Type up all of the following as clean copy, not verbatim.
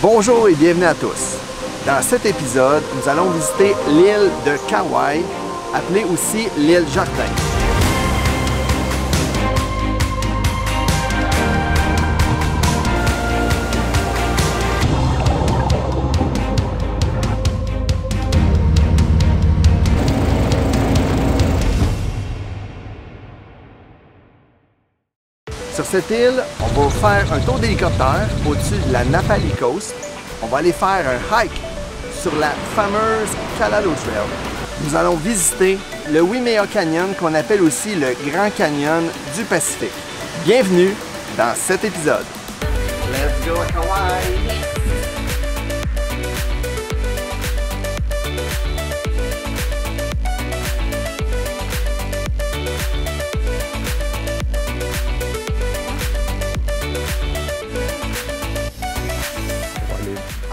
Bonjour et bienvenue à tous. Dans cet épisode, nous allons visiter l'île de Kauai, appelée aussi l'île Jardin. Sur cette île, on va faire un tour d'hélicoptère au-dessus de la Napali Coast. On va aller faire un hike sur la fameuse Calalo Trail. Nous allons visiter le Waimea Canyon, qu'on appelle aussi le Grand Canyon du Pacifique. Bienvenue dans cet épisode. Let's go à Kauai!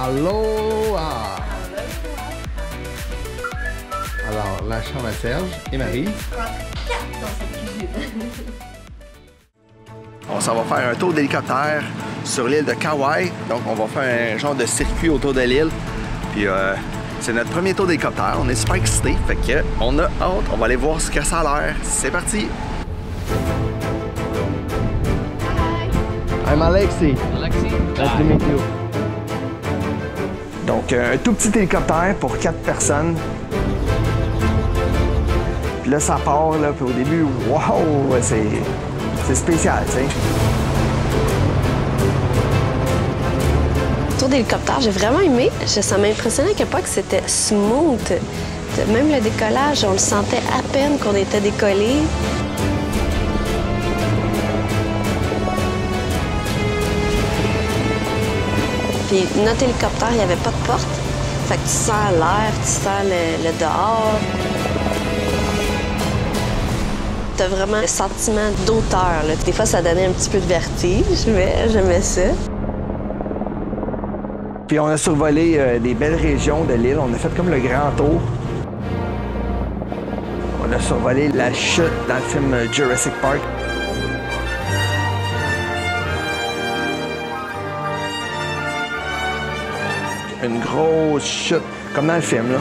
Aloha! Alors, la chambre à Serge et Marie. On s'en va faire un tour d'hélicoptère sur l'île de Kauai. Donc, on va faire un genre de circuit autour de l'île. Puis, c'est notre premier tour d'hélicoptère. On est super excités. Fait que, on a hâte. On va aller voir ce que ça a l'air. C'est parti! I'm Alexi. Alexi? Nice to meet you. Donc, un tout petit hélicoptère pour 4 personnes. Puis là, ça part, là, puis au début, wow, c'est spécial, tu sais. Tour d'hélicoptère, j'ai vraiment aimé. Ça m'a impressionné à quel point que c'était smooth. Même le décollage, on le sentait à peine qu'on était décollé. Puis notre hélicoptère, il n'y avait pas de porte. Fait que tu sens l'air, tu sens le dehors. Tu as vraiment le sentiment d'auteur. Des fois, ça donnait un petit peu de vertige, mais j'aimais ça. Puis on a survolé des belles régions de l'île. On a fait comme le grand tour. On a survolé la chute dans le film Jurassic Park. Une grosse chute, comme dans le film, là.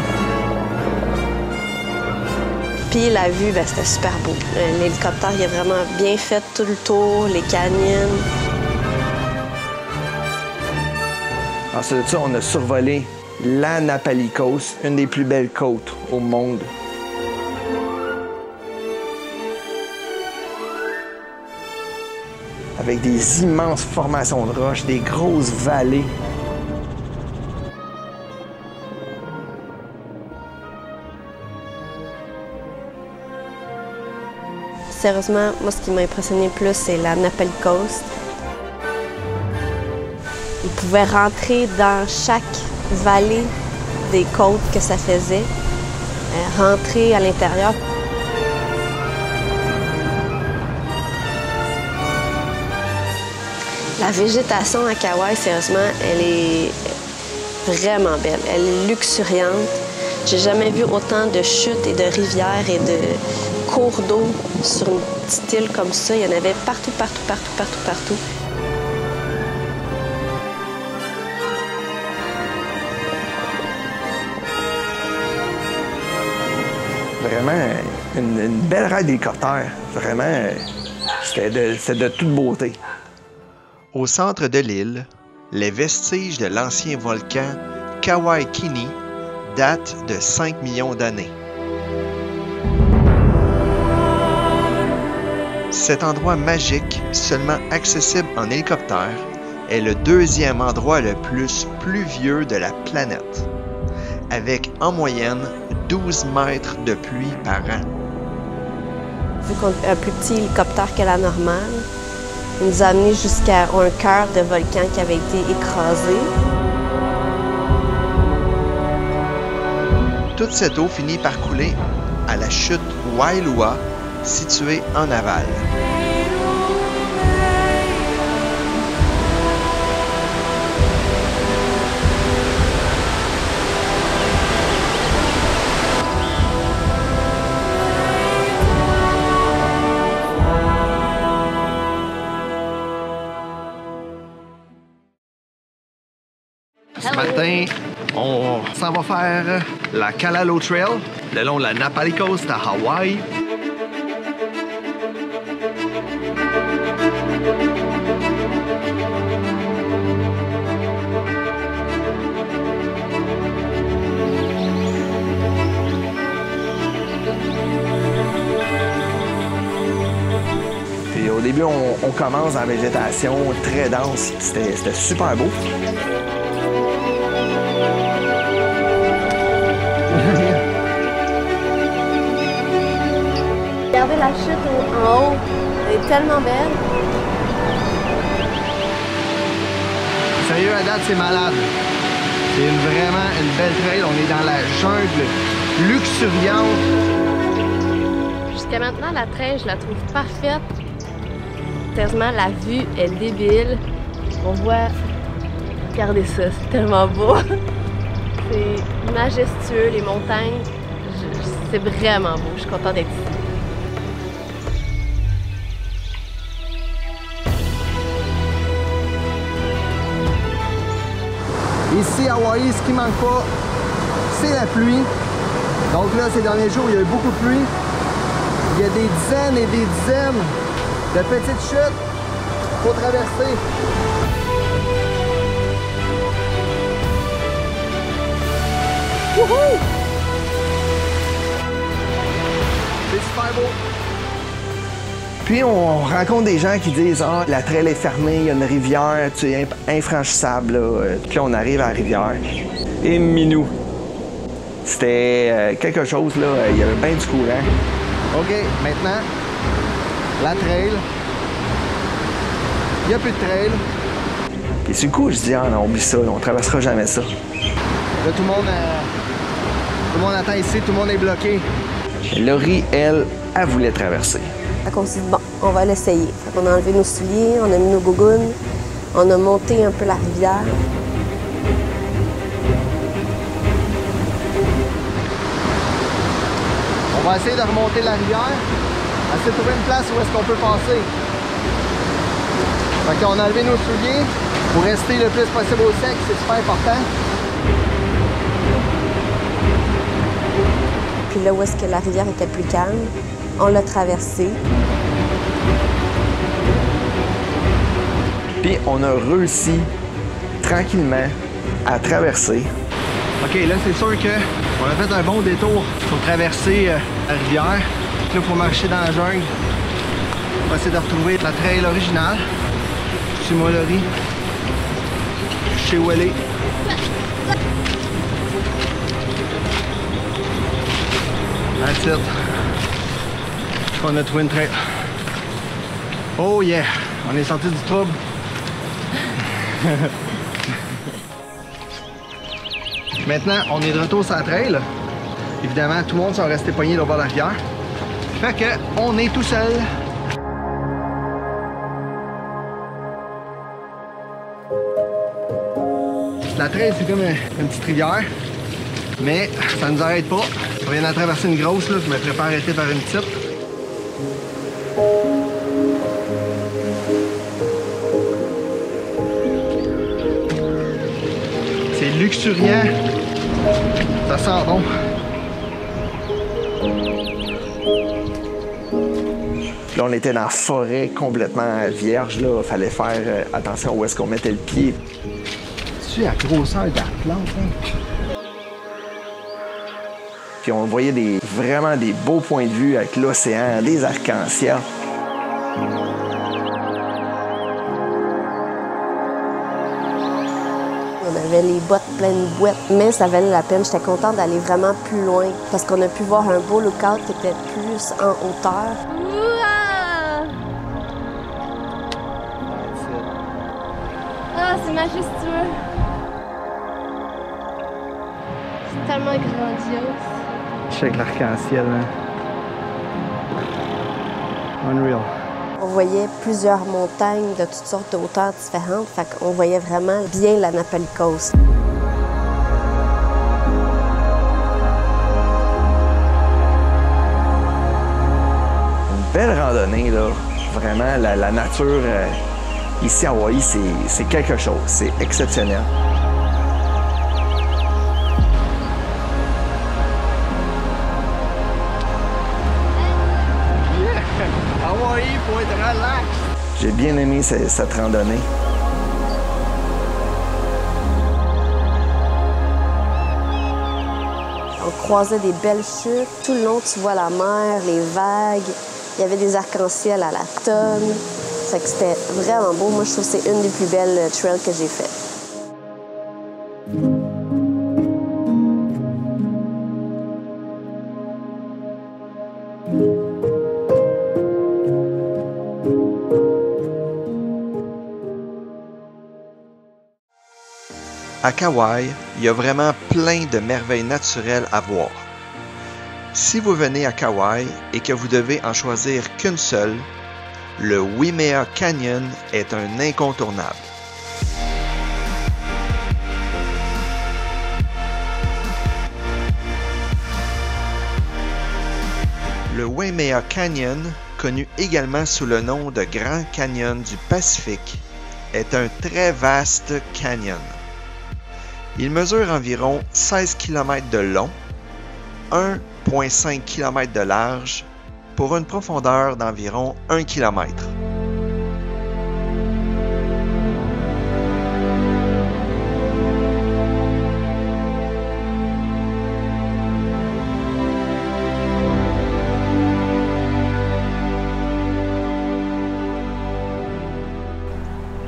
Puis la vue, ben, c'était super beau. L'hélicoptère, il a vraiment bien fait tout le tour, les canyons. Ensuite de ça, on a survolé la Napali Coast, une des plus belles côtes au monde. Avec des immenses formations de roches, des grosses vallées. Sérieusement, moi, ce qui m'a impressionné le plus, c'est la Napali Coast. Ils pouvaient rentrer dans chaque vallée des côtes que ça faisait, rentrer à l'intérieur. La végétation à Kauai, sérieusement, elle est vraiment belle. Elle est luxuriante. J'ai jamais vu autant de chutes et de rivières et de cours d'eau sur une petite île comme ça. Il y en avait partout, partout, partout, partout, partout. Vraiment, une belle ride d'hélicoptère. Vraiment, c'était de toute beauté. Au centre de l'île, les vestiges de l'ancien volcan Kauai Kini datent de 5 millions d'années. Cet endroit magique, seulement accessible en hélicoptère, est le deuxième endroit le plus pluvieux de la planète, avec en moyenne 12 mètres de pluie par an. Vu qu'on a un plus petit hélicoptère que la normale, il nous a amenés jusqu'à un cœur de volcan qui avait été écrasé. Toute cette eau finit par couler à la chute Wailua, située en aval. Ce matin, on s'en va faire la Kalalo Trail le long de la Napali Coast à Hawaï. Puis au début, on commence en végétation très dense. C'était super beau. Regardez la chute en haut, elle est tellement belle. Sérieux, à date, c'est malade. C'est vraiment une belle trail. On est dans la jungle luxuriante. Jusqu'à maintenant, la trail, je la trouve parfaite. Sérieusement, la vue est débile. On voit... Regardez ça, c'est tellement beau. C'est majestueux, les montagnes. C'est vraiment beau. Je suis contente d'être ici. Ici à Hawaï, ce qui manque pas, c'est la pluie. Donc là, ces derniers jours, il y a eu beaucoup de pluie. Il y a des dizaines et des dizaines de petites chutes qu'il faut traverser. Wouhou! C'est super beau. Puis on rencontre des gens qui disent « Ah, la trail est fermée, il y a une rivière, tu es infranchissable. » là. Puis là, on arrive à la rivière. Et minou. C'était quelque chose, là. Il y avait bien du courant. OK, maintenant, la trail. Il n'y a plus de trail. Puis sur le coup, je dis « Ah non, oublie ça, on traversera jamais ça. » Là, tout le monde attend ici, tout le monde est bloqué. Laurie, elle voulait traverser. Fait qu'on s'est dit, bon, on va l'essayer. Fait qu'on a enlevé nos souliers, on a mis nos gougounes, on a monté un peu la rivière. On va essayer de remonter la rivière, essayer de trouver une place où est-ce qu'on peut passer. Fait qu'on a enlevé nos souliers pour rester le plus possible au sec, c'est super important. Puis là où est-ce que la rivière était plus calme, on l'a traversée. Puis on a réussi tranquillement à traverser. OK, là, c'est sûr qu'on a fait un bon détour pour traverser la rivière. Là, il faut marcher dans la jungle. On va essayer de retrouver la trail originale. Suis-moi, Laurie. Je sais où elle est. That's it. On a trouvé une trail. Oh yeah! On est sorti du trouble. Maintenant, on est de retour sur la trail. Évidemment, tout le monde sont restés poignés au bord de la rivière. Fait que, on est tout seul. La trail, c'est comme une petite rivière. Mais ça nous arrête pas. On vient de traverser une grosse, là. Je me ferais pas arrêter par une petite. C'est luxuriant. Ça sent bon. Là, on était dans la forêt complètement vierge. Là. Fallait faire attention où est-ce qu'on mettait le pied. Tu sais, la grosseur de la plante, hein? Puis on voyait vraiment des beaux points de vue avec l'océan, des arcs-en-ciel. On avait les bottes pleines de boîtes, mais ça valait la peine. J'étais contente d'aller vraiment plus loin parce qu'on a pu voir un beau lookout qui était plus en hauteur. Ah, c'est majestueux. C'est tellement grandiose. Check l'arc-en-ciel, hein? Unreal. On voyait plusieurs montagnes de toutes sortes de hauteurs différentes, fait qu'on voyait vraiment bien la Napali Coast. Une belle randonnée, là. Vraiment, la nature ici à Hawaï, c'est quelque chose. C'est exceptionnel. faut être relax. J'ai bien aimé cette randonnée. On croisait des belles chutes. Tout le long, tu vois la mer, les vagues. Il y avait des arcs-en-ciel à la tonne. Fait que c'était vraiment beau. Moi, je trouve que c'est une des plus belles trails que j'ai faites. À Kauai, il y a vraiment plein de merveilles naturelles à voir. Si vous venez à Kauai et que vous devez en choisir qu'une seule, le Waimea Canyon est un incontournable. Le Waimea Canyon, connu également sous le nom de Grand Canyon du Pacifique, est un très vaste canyon. Il mesure environ 16 km de long, 1,5 km de large, pour une profondeur d'environ 1 km.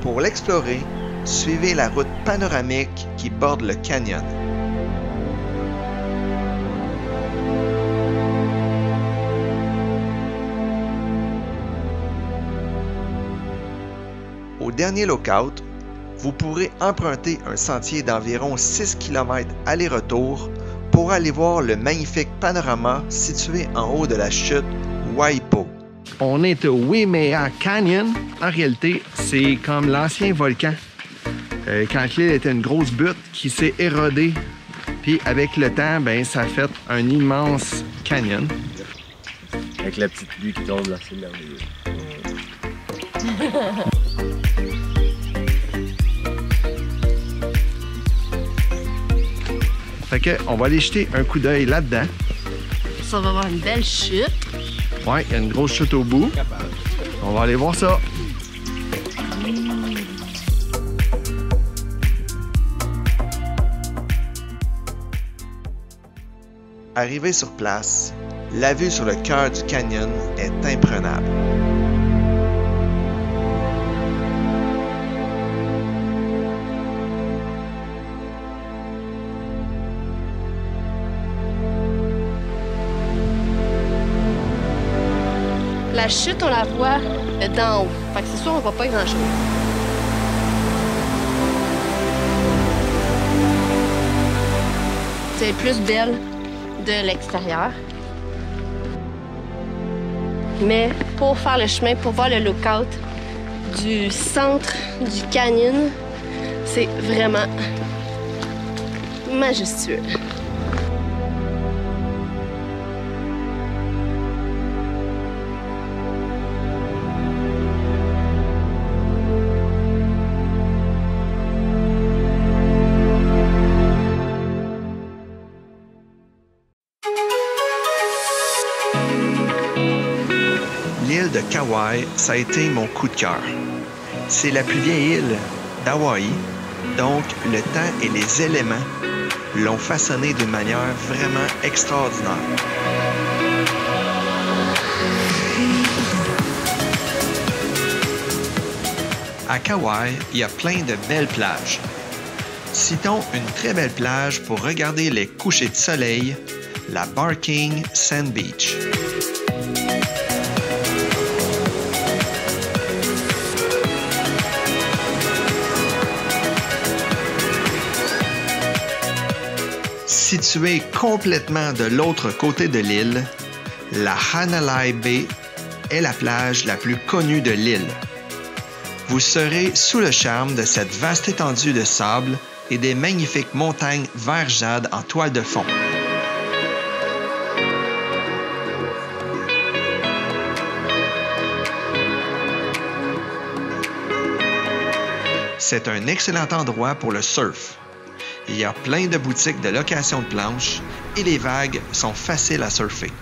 Pour l'explorer, suivez la route panoramique qui borde le canyon. Au dernier lookout, vous pourrez emprunter un sentier d'environ 6 km aller-retour pour aller voir le magnifique panorama situé en haut de la chute Waipo. On est au Waimea Canyon. En réalité, c'est comme l'ancien volcan. Quand l'île était une grosse butte qui s'est érodée. Puis avec le temps, ben, ça a fait un immense canyon. Avec la petite pluie qui tombe là, c'est merveilleux. Fait que, on va aller jeter un coup d'œil là-dedans. Ça, on va avoir une belle chute. Ouais, il y a une grosse chute au bout. On va aller voir ça. Arrivé sur place, la vue sur le cœur du canyon est imprenable. La chute, on la voit d'en haut. Fait que c'est sûr, on voit pas grand-chose. C'est plus belle de l'extérieur. Mais pour faire le chemin, pour voir le lookout du centre du canyon, c'est vraiment majestueux. L'île de Kauai, ça a été mon coup de cœur. C'est la plus vieille île d'Hawaï, donc le temps et les éléments l'ont façonné d'une manière vraiment extraordinaire. À Kauai, il y a plein de belles plages. Citons une très belle plage pour regarder les couchers de soleil, la Barking Sand Beach. Située complètement de l'autre côté de l'île, la Hanalei Bay est la plage la plus connue de l'île. Vous serez sous le charme de cette vaste étendue de sable et des magnifiques montagnes vert jade en toile de fond. C'est un excellent endroit pour le surf. Il y a plein de boutiques de location de planches et les vagues sont faciles à surfer.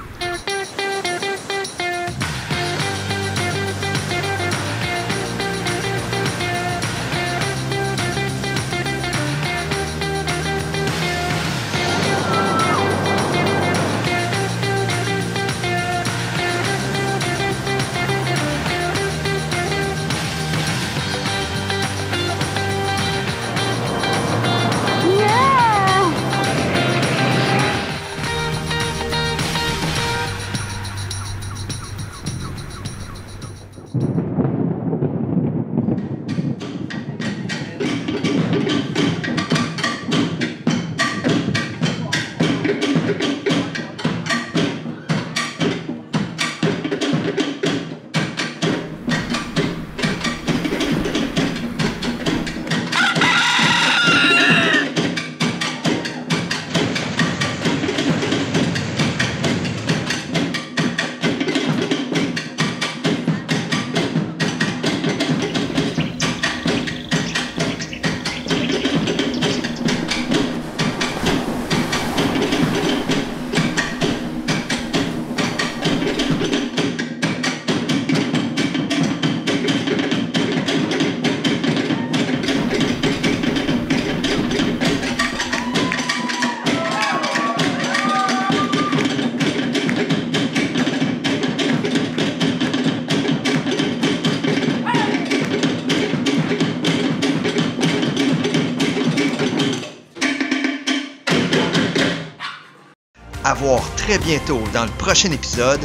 à voir très bientôt dans le prochain épisode